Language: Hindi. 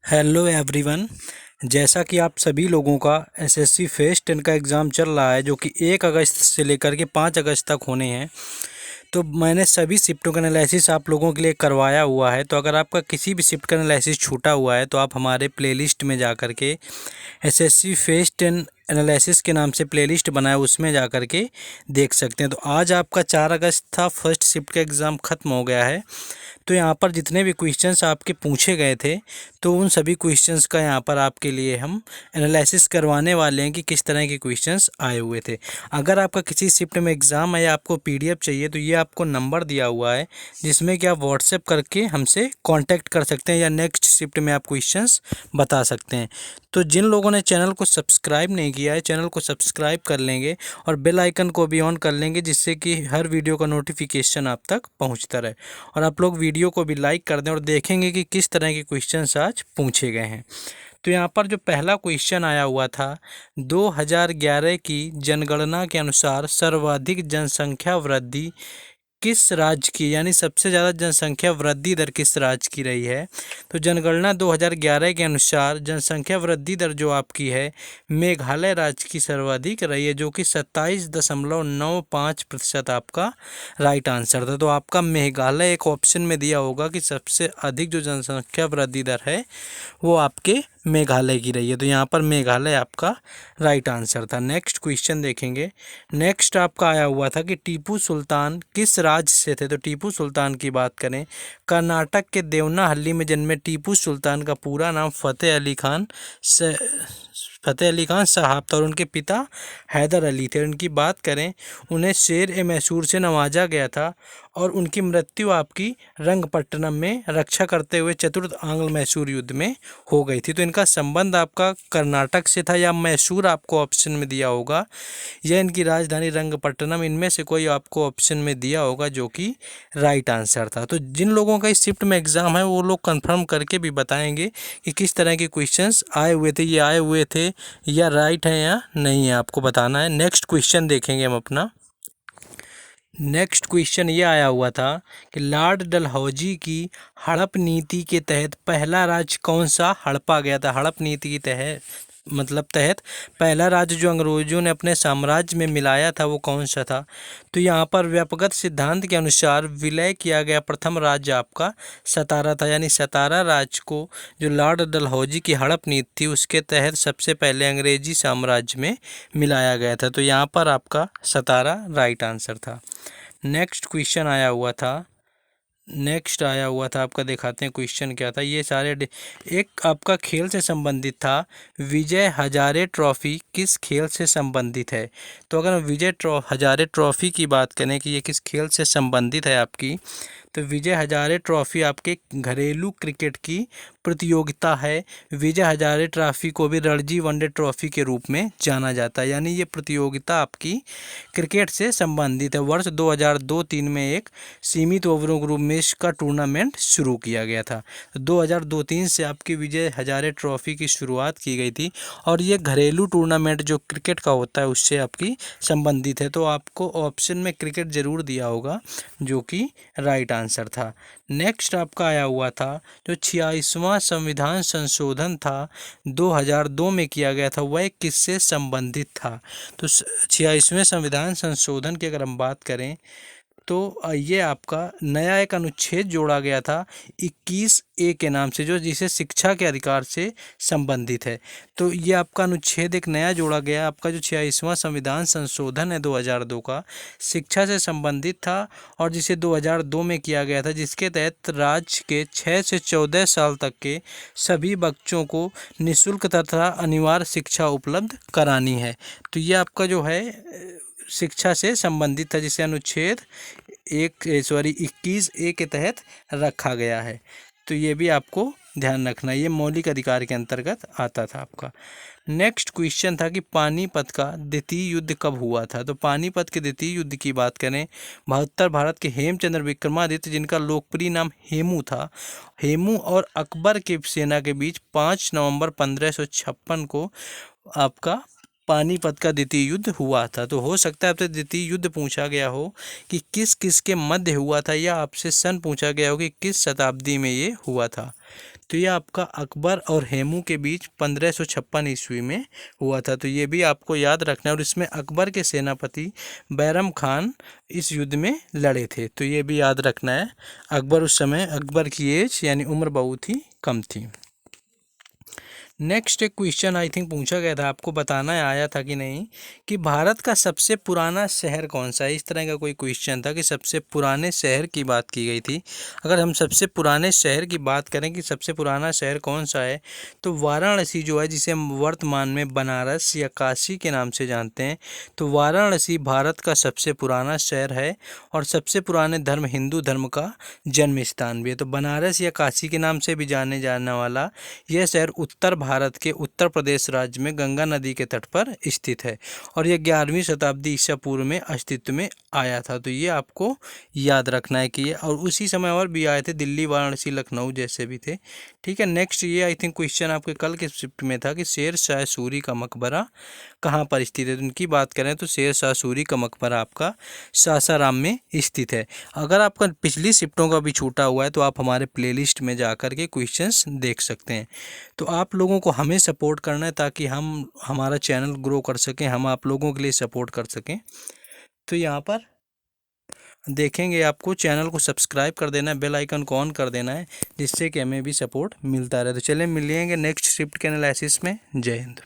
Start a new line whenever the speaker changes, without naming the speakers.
Hello everyone. जैसा कि आप सभी लोगों का एसएससी फेज 10 का एग्ज़ाम चल रहा है, जो कि 1 अगस्त से लेकर के 5 अगस्त तक होने हैं। तो मैंने सभी शिफ्टों का एनालिसिस आप लोगों के लिए करवाया हुआ है। तो अगर आपका किसी भी शिफ्ट का एनालिसिस छूटा हुआ है तो आप हमारे प्लेलिस्ट में जा कर के एसएससी फेज 10 एनालिसिस के नाम से प्लेलिस्ट बनाया, उसमें जा कर के देख सकते हैं। तो आज आपका 4 अगस्त था, फर्स्ट शिफ्ट का एग्ज़ाम ख़त्म हो गया है। तो यहाँ पर जितने भी क्वेश्चंस आपके पूछे गए थे, तो उन सभी क्वेश्चंस का यहाँ पर आपके लिए हम एनालिसिस करवाने वाले हैं कि किस तरह के क्वेश्चंस आए हुए थे। अगर आपका किसी शिफ्ट में एग्ज़ाम है या आपको पीडीएफ चाहिए, तो ये आपको नंबर दिया हुआ है जिसमें कि आप व्हाट्सएप करके हमसे कांटेक्ट कर सकते हैं या नेक्स्ट शिफ्ट में आप क्वेश्चंस बता सकते हैं। तो जिन लोगों ने चैनल को सब्सक्राइब नहीं किया है, चैनल को सब्सक्राइब कर लेंगे और बेल आइकन को भी ऑन कर लेंगे, जिससे कि हर वीडियो का नोटिफिकेशन आप तक पहुंचता रहे। और आप लोग वीडियो को भी लाइक कर दें और देखेंगे कि किस तरह के क्वेश्चंस आज पूछे गए हैं। तो यहाँ पर जो पहला क्वेश्चन आया हुआ था, 2011 की जनगणना के अनुसार सर्वाधिक जनसंख्या वृद्धि किस राज्य की, यानी सबसे ज़्यादा जनसंख्या वृद्धि दर किस राज्य की रही है। तो जनगणना 2011 के अनुसार जनसंख्या वृद्धि दर जो आपकी है, मेघालय राज्य की सर्वाधिक रही है, जो कि 27.95% आपका राइट आंसर था। तो आपका मेघालय एक ऑप्शन में दिया होगा कि सबसे अधिक जो जनसंख्या वृद्धि दर है वो आपके मेघालय की रही है। तो यहाँ पर मेघालय आपका राइट आंसर था। नेक्स्ट क्वेश्चन देखेंगे। नेक्स्ट आपका आया हुआ था कि टीपू सुल्तान किस राज्य से थे। तो टीपू सुल्तान की बात करें, कर्नाटक के देवनाहल्ली में जन्मे टीपू सुल्तान का पूरा नाम फ़तेह अली खान साहब था और उनके पिता हैदर अली थे। उनकी बात करें, उन्हें शेर ए मैसूर से नवाजा गया था और उनकी मृत्यु आपकी रंगपट्टनम में रक्षा करते हुए चतुर्थ आंग्ल मैसूर युद्ध में हो गई थी। तो इनका संबंध आपका कर्नाटक से था या मैसूर आपको ऑप्शन में दिया होगा, या इनकी राजधानी रंगपट्टनम, इनमें से कोई आपको ऑप्शन में दिया होगा, जो कि राइट आंसर था। तो जिन लोगों का इस शिफ्ट में एग्ज़ाम है वो लोग कंफर्म करके भी बताएंगे कि किस तरह के क्वेश्चंस आए हुए थे, ये आए हुए थे या राइट है या नहीं है, आपको बताना है। नेक्स्ट क्वेश्चन देखेंगे हम अपना। नेक्स्ट क्वेश्चन ये आया हुआ था कि लॉर्ड डलहौजी की हड़प नीति के तहत पहला राज्य कौन सा हड़पा गया था। हड़प नीति के तहत पहला राज्य जो अंग्रेजों ने अपने साम्राज्य में मिलाया था वो कौन सा था। तो यहाँ पर व्यापक सिद्धांत के अनुसार विलय किया गया प्रथम राज्य आपका सतारा था, यानी सतारा राज्य को जो लॉर्ड डलहौजी की हड़प नीति थी उसके तहत सबसे पहले अंग्रेजी साम्राज्य में मिलाया गया था। तो यहाँ पर आपका सतारा राइट आंसर था। नेक्स्ट क्वेश्चन आया हुआ था। आपका, दिखाते हैं क्वेश्चन क्या था। ये सारे एक आपका खेल से संबंधित था। विजय हजारे ट्रॉफी किस खेल से संबंधित है। तो अगर हम हजारे ट्रॉफी की बात करें कि ये किस खेल से संबंधित है आपकी, तो विजय हजारे ट्रॉफी आपके घरेलू क्रिकेट की प्रतियोगिता है। विजय हजारे ट्रॉफी को भी रणजी वनडे ट्रॉफी के रूप में जाना जाता है, यानी ये प्रतियोगिता आपकी क्रिकेट से संबंधित है। वर्ष 2002-3 में एक सीमित ओवरों ग्रुप मैच का टूर्नामेंट शुरू किया गया था। 2002-3 से आपकी विजय हजारे ट्रॉफी की शुरुआत की गई थी और ये घरेलू टूर्नामेंट जो क्रिकेट का होता है उससे आपकी संबंधित है। तो आपको ऑप्शन में क्रिकेट जरूर दिया होगा, जो कि राइट आंसर था। नेक्स्ट आपका आया हुआ था जो 86वां संविधान संशोधन था 2002 में किया गया था, वह किससे संबंधित था। तो 86वें संविधान संशोधन की अगर हम बात करें तो ये आपका नया एक अनुच्छेद जोड़ा गया था 21A के नाम से, जो जिसे शिक्षा के अधिकार से संबंधित है। तो ये आपका अनुच्छेद एक नया जोड़ा गया। आपका जो 86वां संविधान संशोधन है 2002 का, शिक्षा से संबंधित था और जिसे 2002 में किया गया था, जिसके तहत राज्य के 6 से 14 साल तक के सभी बच्चों को निःशुल्क तथा अनिवार्य शिक्षा उपलब्ध करानी है। तो ये आपका जो है शिक्षा से संबंधित था, जिसे अनुच्छेद 21A के तहत रखा गया है। तो ये भी आपको ध्यान रखना, ये मौलिक अधिकार के अंतर्गत आता था आपका। नेक्स्ट क्वेश्चन था कि पानीपत का द्वितीय युद्ध कब हुआ था। तो पानीपत के द्वितीय युद्ध की बात करें, 72 भारत के हेमचंद्र विक्रमादित्य, जिनका लोकप्रिय नाम हेमू था, हेमू और अकबर की सेना के बीच 5 नवंबर 1556 को आपका पानीपत का द्वितीय युद्ध हुआ था। तो हो सकता है आपसे द्वितीय युद्ध पूछा गया हो कि किस किस के मध्य हुआ था, या आपसे सन पूछा गया हो कि किस शताब्दी में ये हुआ था। तो ये आपका अकबर और हेमू के बीच 1556 ईस्वी में हुआ था। तो ये भी आपको याद रखना है। और इसमें अकबर के सेनापति बैरम खान इस युद्ध में लड़े थे, तो ये भी याद रखना है। उस समय अकबर की एज यानी उम्र बहुत ही कम थी। नेक्स्ट एक क्वेश्चन आई थिंक पूछा गया था, आपको बताना है आया था कि नहीं, कि भारत का सबसे पुराना शहर कौन सा है। इस तरह का कोई क्वेश्चन था कि सबसे पुराने शहर की बात की गई थी। अगर हम सबसे पुराने शहर की बात करें कि सबसे पुराना शहर कौन सा है, तो वाराणसी जो है, जिसे हम वर्तमान में बनारस या काशी के नाम से जानते हैं, तो वाराणसी भारत का सबसे पुराना शहर है और सबसे पुराने धर्म हिंदू धर्म का जन्म स्थान भी है। तो बनारस या काशी के नाम से भी जाने जाने वाला यह शहर उत्तर भारत के उत्तर प्रदेश राज्य में गंगा नदी के तट पर स्थित है और यह 11वीं शताब्दी ईसा पूर्व में अस्तित्व में आया था। तो ये आपको याद रखना है कि ये, और उसी समय और भी आए थे, दिल्ली, वाराणसी, लखनऊ जैसे भी थे। ठीक है। नेक्स्ट ये आई थिंक क्वेश्चन आपके कल के शिफ्ट में था कि शेर शाह सूरी का मकबरा कहाँ पर स्थित है। तो उनकी बात करें तो शेर शाह सूरी का मकबरा आपका सासाराम में स्थित है। अगर आपका पिछली शिफ्टों का भी छूटा हुआ है तो आप हमारे प्लेलिस्ट में जाकर के क्वेश्चंस देख सकते हैं। तो आप लोगों को हमें सपोर्ट करना है ताकि हम हमारा चैनल ग्रो कर सकें, हम आप लोगों के लिए सपोर्ट कर सकें। तो यहाँ पर देखेंगे आपको चैनल को सब्सक्राइब कर देना है, बेल आइकन को ऑन कर देना है, जिससे कि हमें भी सपोर्ट मिलता रहे। तो चलिए मिलेंगे नेक्स्ट शिफ्ट के एनालिसिस में। जय हिंद।